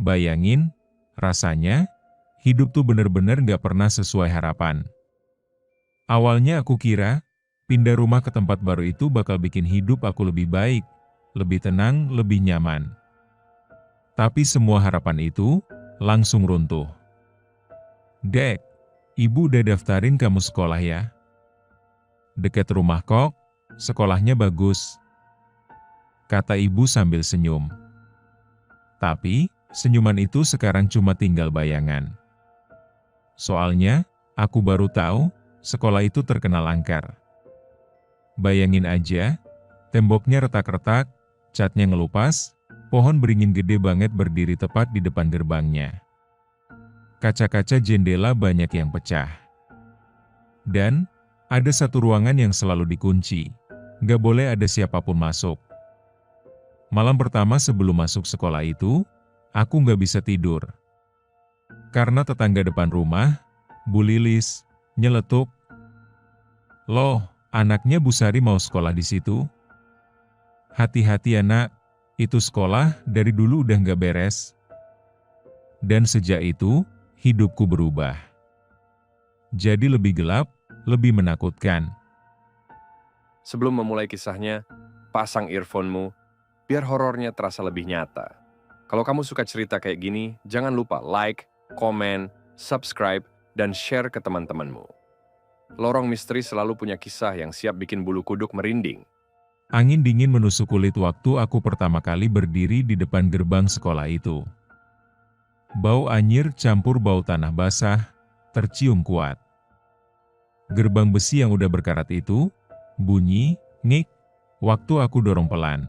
Bayangin, rasanya, hidup tuh bener-bener gak pernah sesuai harapan. Awalnya aku kira, pindah rumah ke tempat baru itu bakal bikin hidup aku lebih baik, lebih tenang, lebih nyaman. Tapi semua harapan itu langsung runtuh. Dek, ibu udah daftarin kamu sekolah ya? Dekat rumah kok, sekolahnya bagus, kata ibu sambil senyum. Tapi, senyuman itu sekarang cuma tinggal bayangan. Soalnya, aku baru tahu, sekolah itu terkenal angker. Bayangin aja, temboknya retak-retak, catnya ngelupas, pohon beringin gede banget berdiri tepat di depan gerbangnya. Kaca-kaca jendela banyak yang pecah. Dan, ada satu ruangan yang selalu dikunci, gak boleh ada siapapun masuk. Malam pertama sebelum masuk sekolah itu, aku gak bisa tidur. Karena tetangga depan rumah, Bu Lilis, nyeletuk, "Loh, anaknya Bu Sari mau sekolah di situ? Hati-hati anak, itu sekolah dari dulu udah gak beres." Dan sejak itu, hidupku berubah. Jadi lebih gelap, lebih menakutkan. Sebelum memulai kisahnya, pasang earphone-mu, biar horornya terasa lebih nyata. Kalau kamu suka cerita kayak gini, jangan lupa like, komen, subscribe, dan share ke teman-temanmu. Lorong Misteri selalu punya kisah yang siap bikin bulu kuduk merinding. Angin dingin menusuk kulit waktu aku pertama kali berdiri di depan gerbang sekolah itu. Bau anyir campur bau tanah basah, tercium kuat. Gerbang besi yang udah berkarat itu, bunyi, ngik, waktu aku dorong pelan.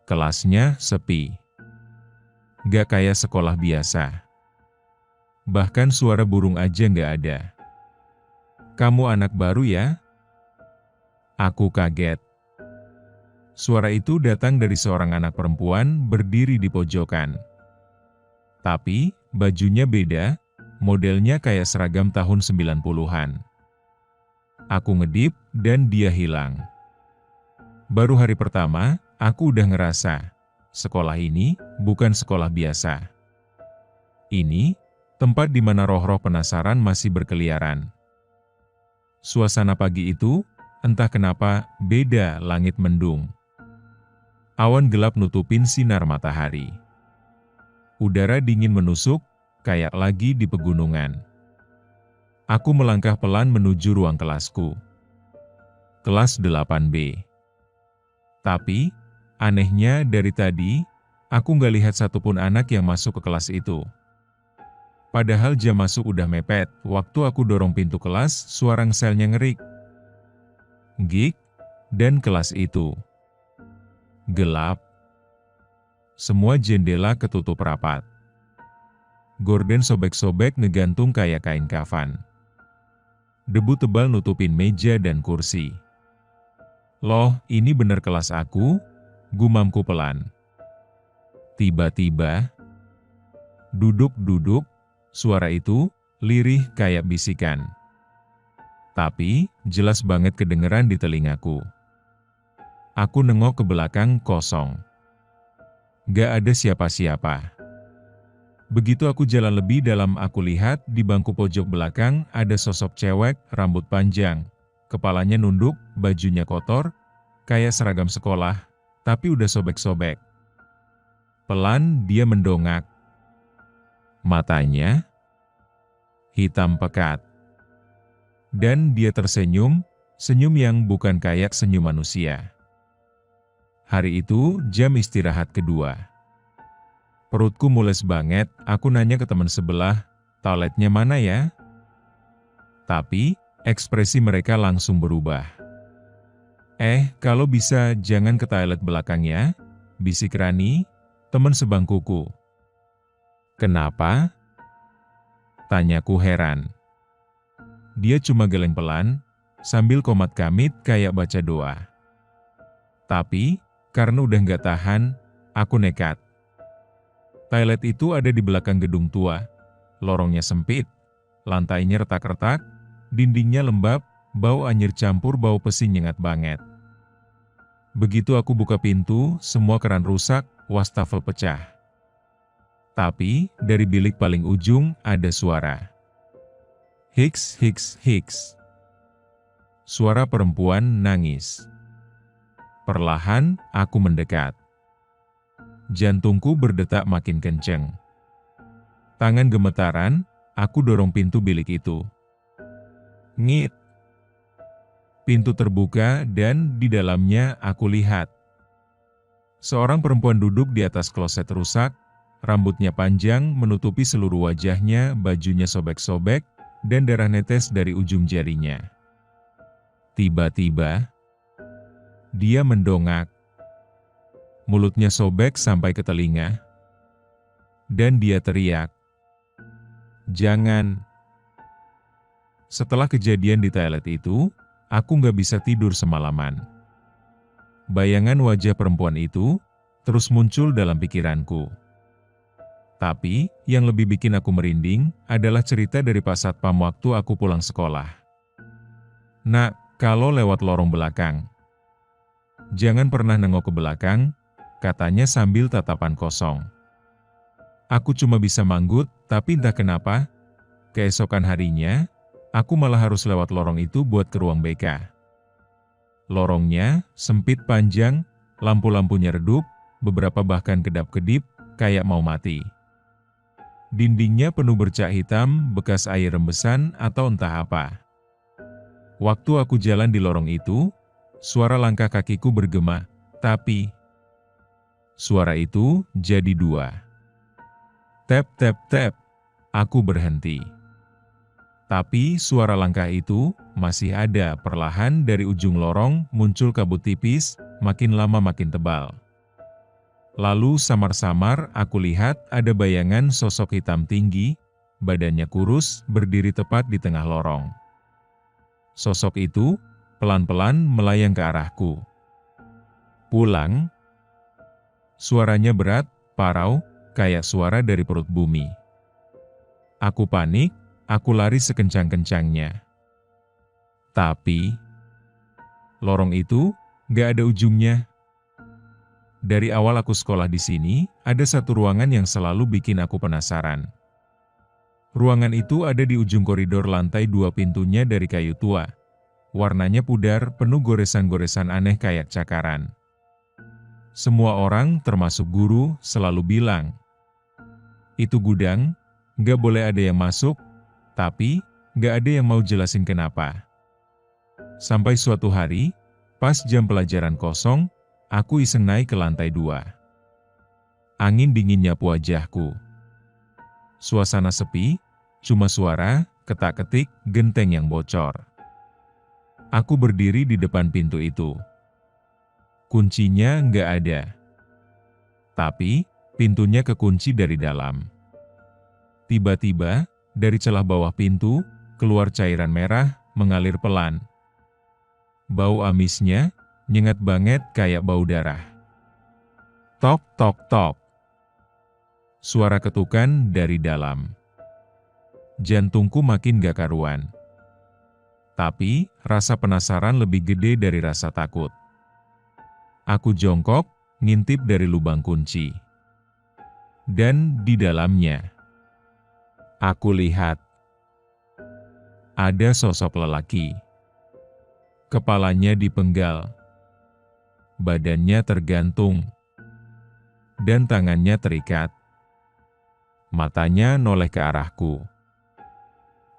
Kelasnya sepi. Gak kayak sekolah biasa. Bahkan suara burung aja gak ada. "Kamu anak baru ya?" Aku kaget. Suara itu datang dari seorang anak perempuan berdiri di pojokan. Tapi, bajunya beda, modelnya kayak seragam tahun 90-an. Aku ngedip, dan dia hilang. Baru hari pertama, aku udah ngerasa, sekolah ini bukan sekolah biasa. Ini, tempat di mana roh-roh penasaran masih berkeliaran. Suasana pagi itu, entah kenapa, beda langit mendung. Awan gelap nutupin sinar matahari. Udara dingin menusuk, kayak lagi di pegunungan. Aku melangkah pelan menuju ruang kelasku. Kelas 8B. Tapi, anehnya dari tadi, aku nggak lihat satupun anak yang masuk ke kelas itu. Padahal jam masuk udah mepet, waktu aku dorong pintu kelas, suara selnya ngerik. Gik, dan kelas itu gelap. Semua jendela ketutup rapat. Gorden sobek-sobek ngegantung kayak kain kafan. Debu tebal nutupin meja dan kursi. "Loh, ini bener kelas aku?" gumamku pelan. Tiba-tiba, duduk-duduk, suara itu lirih kayak bisikan. Tapi, jelas banget kedengeran di telingaku. Aku nengok ke belakang, kosong. Gak ada siapa-siapa. Begitu aku jalan lebih dalam, aku lihat di bangku pojok belakang ada sosok cewek, rambut panjang, kepalanya nunduk, bajunya kotor, kayak seragam sekolah, tapi udah sobek-sobek. Pelan dia mendongak. Matanya hitam pekat. Dan dia tersenyum, senyum yang bukan kayak senyum manusia. Hari itu jam istirahat kedua. Perutku mules banget, aku nanya ke teman sebelah, "Toiletnya mana ya?" Tapi, ekspresi mereka langsung berubah. Kalau bisa jangan ke toilet belakang ya," bisik Rani, teman sebangkuku. "Kenapa?" tanyaku heran. Dia cuma geleng pelan, sambil komat kamit kayak baca doa. Tapi, karena udah gak tahan, aku nekat. Toilet itu ada di belakang gedung tua. Lorongnya sempit, lantainya retak-retak, dindingnya lembab, bau anyir campur bau pesi nyengat banget. Begitu aku buka pintu, semua keran rusak, wastafel pecah. Tapi, dari bilik paling ujung ada suara. Hiks, hiks, hiks. Suara perempuan nangis. Perlahan, aku mendekat. Jantungku berdetak makin kenceng. Tangan gemetaran, aku dorong pintu bilik itu. Ngit. Pintu terbuka dan di dalamnya aku lihat. Seorang perempuan duduk di atas kloset rusak, rambutnya panjang menutupi seluruh wajahnya, bajunya sobek-sobek, dan darah netes dari ujung jarinya. Tiba-tiba, dia mendongak. Mulutnya sobek sampai ke telinga. Dan dia teriak, "Jangan." Setelah kejadian di toilet itu, aku nggak bisa tidur semalaman. Bayangan wajah perempuan itu terus muncul dalam pikiranku. Tapi, yang lebih bikin aku merinding adalah cerita dari Pak Satpam waktu aku pulang sekolah. "Nak, kalau lewat lorong belakang, jangan pernah nengok ke belakang," katanya sambil tatapan kosong. Aku cuma bisa manggut, tapi entah kenapa, keesokan harinya, aku malah harus lewat lorong itu buat ke ruang BK. Lorongnya sempit panjang, lampu-lampunya redup, beberapa bahkan kedap-kedip, kayak mau mati. Dindingnya penuh bercak hitam, bekas air rembesan atau entah apa. Waktu aku jalan di lorong itu, suara langkah kakiku bergema, tapi suara itu jadi dua. Tap, tap, tap. Aku berhenti. Tapi suara langkah itu masih ada. Perlahan dari ujung lorong muncul kabut tipis, makin lama makin tebal. Lalu samar-samar aku lihat ada bayangan sosok hitam tinggi, badannya kurus, berdiri tepat di tengah lorong. Sosok itu pelan-pelan melayang ke arahku. "Pulang?" Suaranya berat, parau, kayak suara dari perut bumi. Aku panik, aku lari sekencang-kencangnya. Tapi, lorong itu gak ada ujungnya. Dari awal aku sekolah di sini, ada satu ruangan yang selalu bikin aku penasaran. Ruangan itu ada di ujung koridor, lantai 2, pintunya dari kayu tua. Warnanya pudar, penuh goresan-goresan aneh kayak cakaran. Semua orang, termasuk guru, selalu bilang, "Itu gudang, gak boleh ada yang masuk," tapi gak ada yang mau jelasin kenapa. Sampai suatu hari, pas jam pelajaran kosong, aku iseng naik ke lantai 2. Angin dingin nyapu wajahku. Suasana sepi, cuma suara, ketak-ketik, genteng yang bocor. Aku berdiri di depan pintu itu. Kuncinya nggak ada. Tapi, pintunya kekunci dari dalam. Tiba-tiba, dari celah bawah pintu, keluar cairan merah, mengalir pelan. Bau amisnya nyengat banget kayak bau darah. Tok, tok, tok. Suara ketukan dari dalam. Jantungku makin gak karuan. Tapi, rasa penasaran lebih gede dari rasa takut. Aku jongkok, ngintip dari lubang kunci. Dan di dalamnya, aku lihat ada sosok lelaki. Kepalanya dipenggal, badannya tergantung, dan tangannya terikat. Matanya noleh ke arahku.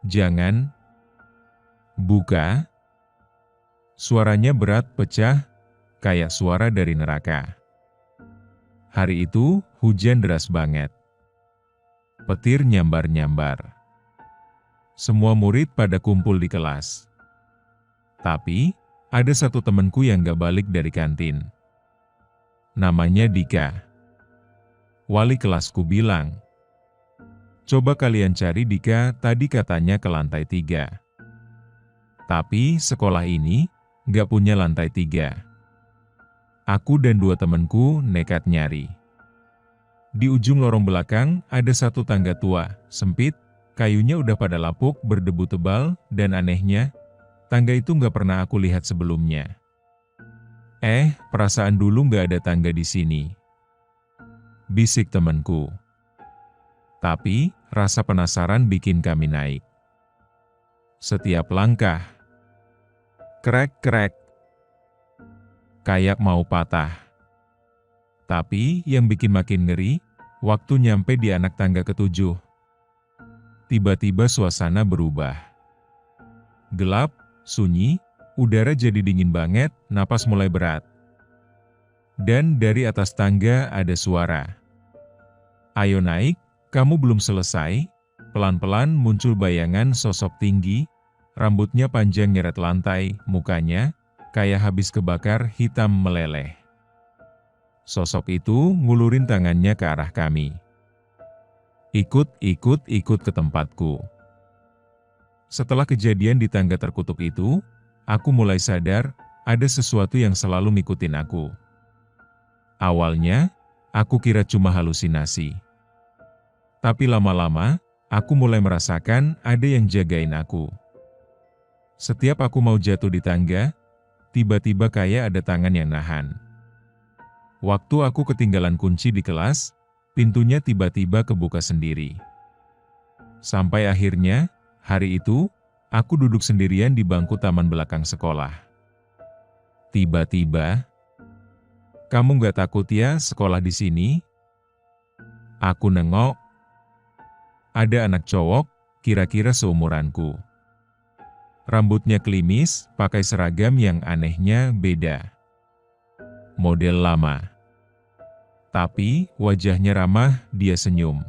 "Jangan buka." Suaranya berat, pecah, kayak suara dari neraka. Hari itu, hujan deras banget. Petir nyambar-nyambar. Semua murid pada kumpul di kelas. Tapi, ada satu temanku yang gak balik dari kantin. Namanya Dika. Wali kelasku bilang, "Coba kalian cari Dika, tadi katanya ke lantai 3. Tapi sekolah ini gak punya lantai 3. Aku dan 2 temanku nekat nyari. Di ujung lorong belakang ada satu tangga tua, sempit, kayunya udah pada lapuk, berdebu tebal, dan anehnya, tangga itu nggak pernah aku lihat sebelumnya. Perasaan dulu nggak ada tangga di sini," bisik temanku. Tapi, rasa penasaran bikin kami naik. Setiap langkah, krek-krek, kayak mau patah. Tapi, yang bikin makin ngeri, waktu nyampe di anak tangga ketujuh. Tiba-tiba suasana berubah. Gelap, sunyi, udara jadi dingin banget, napas mulai berat. Dan dari atas tangga ada suara. "Ayo naik, kamu belum selesai." Pelan-pelan muncul bayangan sosok tinggi, rambutnya panjang nyeret lantai, mukanya kayak habis kebakar, hitam meleleh. Sosok itu ngulurin tangannya ke arah kami. Ikut ke tempatku. Setelah kejadian di tangga terkutuk itu, aku mulai sadar ada sesuatu yang selalu ngikutin aku. Awalnya, aku kira cuma halusinasi. Tapi lama-lama, aku mulai merasakan ada yang jagain aku. Setiap aku mau jatuh di tangga, tiba-tiba kayak ada tangan yang nahan. Waktu aku ketinggalan kunci di kelas, pintunya tiba-tiba kebuka sendiri. Sampai akhirnya, hari itu, aku duduk sendirian di bangku taman belakang sekolah. Tiba-tiba, "Kamu nggak takut ya sekolah di sini?" Aku nengok. Ada anak cowok, kira-kira seumuranku. Rambutnya klimis, pakai seragam yang anehnya beda. Model lama. Tapi, wajahnya ramah, dia senyum.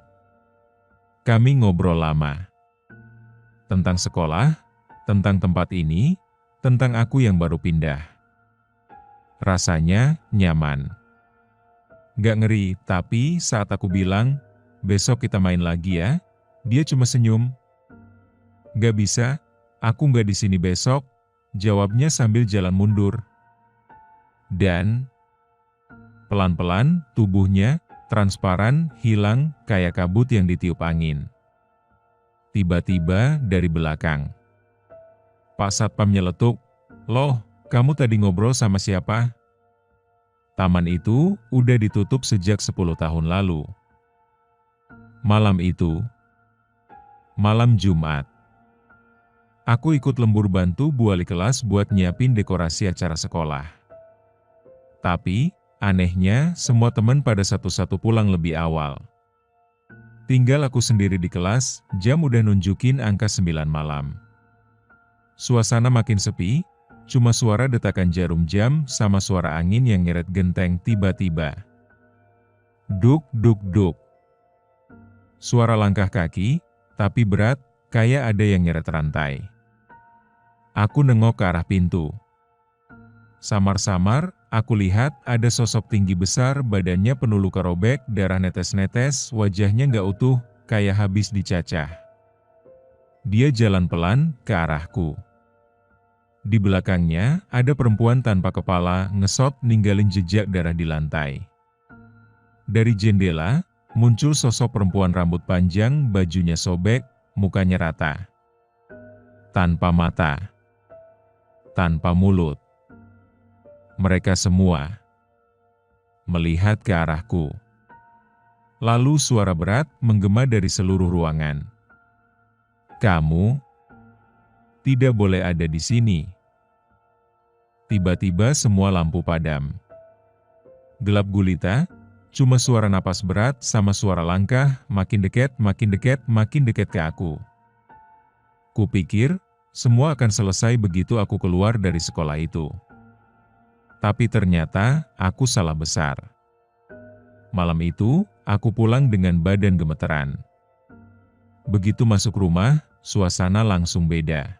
Kami ngobrol lama. Tentang sekolah, tentang tempat ini, tentang aku yang baru pindah. Rasanya nyaman. Gak ngeri, tapi saat aku bilang, "Besok kita main lagi ya," dia cuma senyum. "Gak bisa, aku gak di sini besok," jawabnya sambil jalan mundur. Dan pelan-pelan tubuhnya transparan, hilang kayak kabut yang ditiup angin. Tiba-tiba dari belakang, Pak Satpam nyeletuk, "Loh, kamu tadi ngobrol sama siapa?" Taman itu udah ditutup sejak 10 tahun lalu. Malam itu, malam Jumat, aku ikut lembur bantu Bu Wali kelas buat nyiapin dekorasi acara sekolah. Tapi, anehnya semua teman pada satu-satu pulang lebih awal. Tinggal aku sendiri di kelas, jam udah nunjukin angka 9 malam. Suasana makin sepi, cuma suara detakan jarum jam sama suara angin yang nyeret genteng tiba-tiba. Duk duk duk. Suara langkah kaki, tapi berat, kayak ada yang nyeret rantai. Aku nengok ke arah pintu. Samar-samar, aku lihat ada sosok tinggi besar, badannya penuh luka robek, darah netes-netes, wajahnya nggak utuh, kayak habis dicacah. Dia jalan pelan ke arahku. Di belakangnya, ada perempuan tanpa kepala, ngesot ninggalin jejak darah di lantai. Dari jendela, muncul sosok perempuan rambut panjang, bajunya sobek, mukanya rata. Tanpa mata. Tanpa mulut. Mereka semua melihat ke arahku. Lalu suara berat menggema dari seluruh ruangan. "Kamu tidak boleh ada di sini." Tiba-tiba semua lampu padam. Gelap gulita, cuma suara napas berat sama suara langkah makin dekat, makin dekat, makin dekat ke aku. Kupikir, semua akan selesai begitu aku keluar dari sekolah itu. Tapi ternyata, aku salah besar. Malam itu, aku pulang dengan badan gemeteran. Begitu masuk rumah, suasana langsung beda.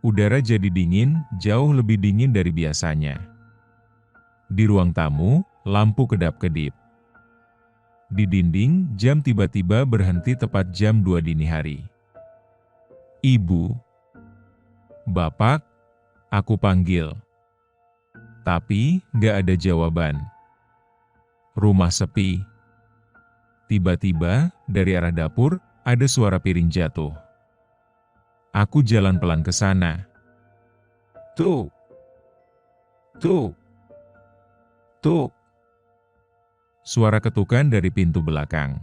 Udara jadi dingin, jauh lebih dingin dari biasanya. Di ruang tamu, lampu kedap-kedip. Di dinding, jam tiba-tiba berhenti tepat jam 2 dini hari. "Ibu, Bapak," aku panggil. Tapi, nggak ada jawaban. Rumah sepi. Tiba-tiba, dari arah dapur, ada suara piring jatuh. Aku jalan pelan ke sana. Tuh! Tuh! Tuh! Suara ketukan dari pintu belakang.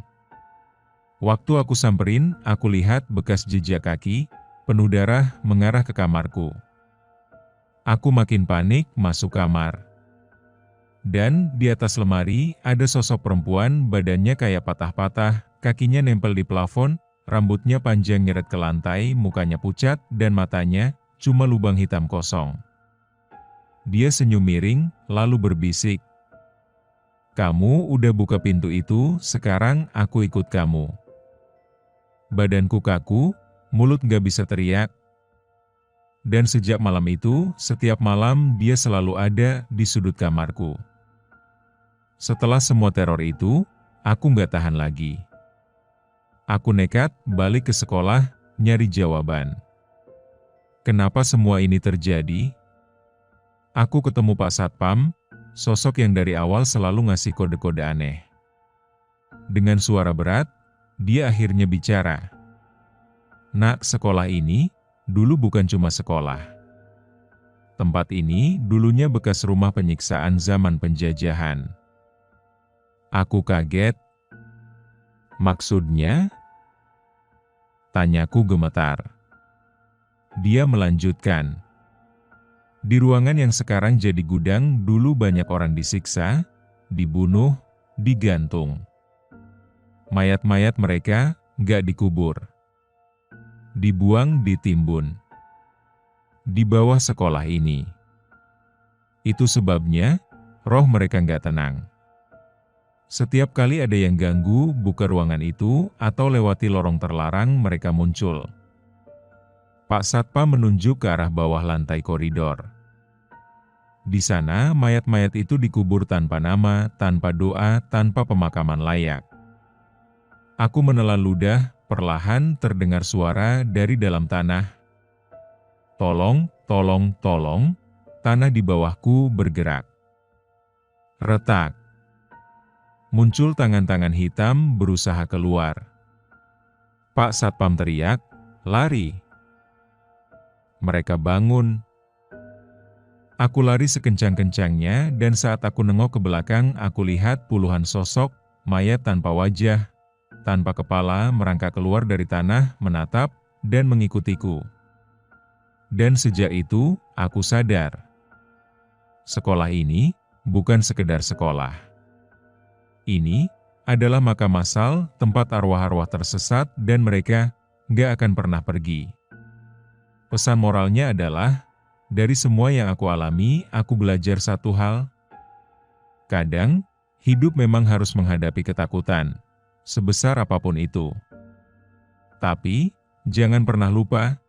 Waktu aku samperin, aku lihat bekas jejak kaki, penuh darah mengarah ke kamarku. Aku makin panik masuk kamar. Dan di atas lemari ada sosok perempuan, badannya kayak patah-patah, kakinya nempel di plafon, rambutnya panjang nyeret ke lantai, mukanya pucat, dan matanya cuma lubang hitam kosong. Dia senyum miring, lalu berbisik, "Kamu udah buka pintu itu, sekarang aku ikut kamu." Badanku kaku, mulut gak bisa teriak. Dan sejak malam itu, setiap malam dia selalu ada di sudut kamarku. Setelah semua teror itu, aku gak tahan lagi. Aku nekat balik ke sekolah, nyari jawaban. Kenapa semua ini terjadi? Aku ketemu Pak Satpam, sosok yang dari awal selalu ngasih kode-kode aneh. Dengan suara berat, dia akhirnya bicara. "Nak, sekolah ini dulu bukan cuma sekolah. Tempat ini dulunya bekas rumah penyiksaan zaman penjajahan." Aku kaget. "Maksudnya?" Tanyaku gemetar. Dia melanjutkan, "Di ruangan yang sekarang jadi gudang, dulu banyak orang disiksa, dibunuh, digantung. Mayat-mayat mereka gak dikubur. Dibuang di timbun. Di bawah sekolah ini. Itu sebabnya, roh mereka gak tenang. Setiap kali ada yang ganggu, buka ruangan itu, atau lewati lorong terlarang, mereka muncul." Pak Satpam menunjuk ke arah bawah lantai koridor. Di sana, mayat-mayat itu dikubur tanpa nama, tanpa doa, tanpa pemakaman layak. Aku menelan ludah, perlahan terdengar suara dari dalam tanah. "Tolong, tolong, tolong," tanah di bawahku bergerak. Retak. Muncul tangan-tangan hitam berusaha keluar. Pak Satpam teriak, "Lari!" Mereka bangun. Aku lari sekencang-kencangnya, dan saat aku nengok ke belakang, aku lihat puluhan sosok, mayat tanpa wajah, tanpa kepala merangkak keluar dari tanah, menatap, dan mengikutiku. Dan sejak itu, aku sadar. Sekolah ini bukan sekedar sekolah. Ini adalah makam massal, tempat arwah-arwah tersesat, dan mereka gak akan pernah pergi. Pesan moralnya adalah, dari semua yang aku alami, aku belajar satu hal. Kadang, hidup memang harus menghadapi ketakutan, sebesar apapun itu. Tapi, jangan pernah lupa,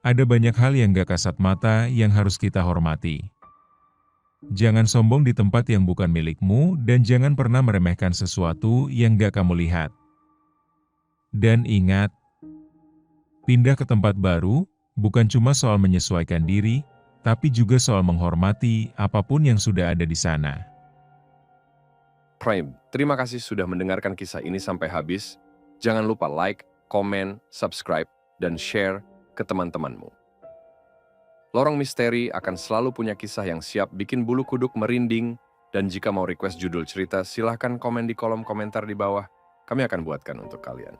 ada banyak hal yang gak kasat mata yang harus kita hormati. Jangan sombong di tempat yang bukan milikmu, dan jangan pernah meremehkan sesuatu yang gak kamu lihat. Dan ingat, pindah ke tempat baru bukan cuma soal menyesuaikan diri, tapi juga soal menghormati apapun yang sudah ada di sana. Prime, terima kasih sudah mendengarkan kisah ini sampai habis. Jangan lupa like, komen, subscribe, dan share ke teman-temanmu. Lorong Misteri akan selalu punya kisah yang siap bikin bulu kuduk merinding, dan jika mau request judul cerita, silahkan komen di kolom komentar di bawah. Kami akan buatkan untuk kalian.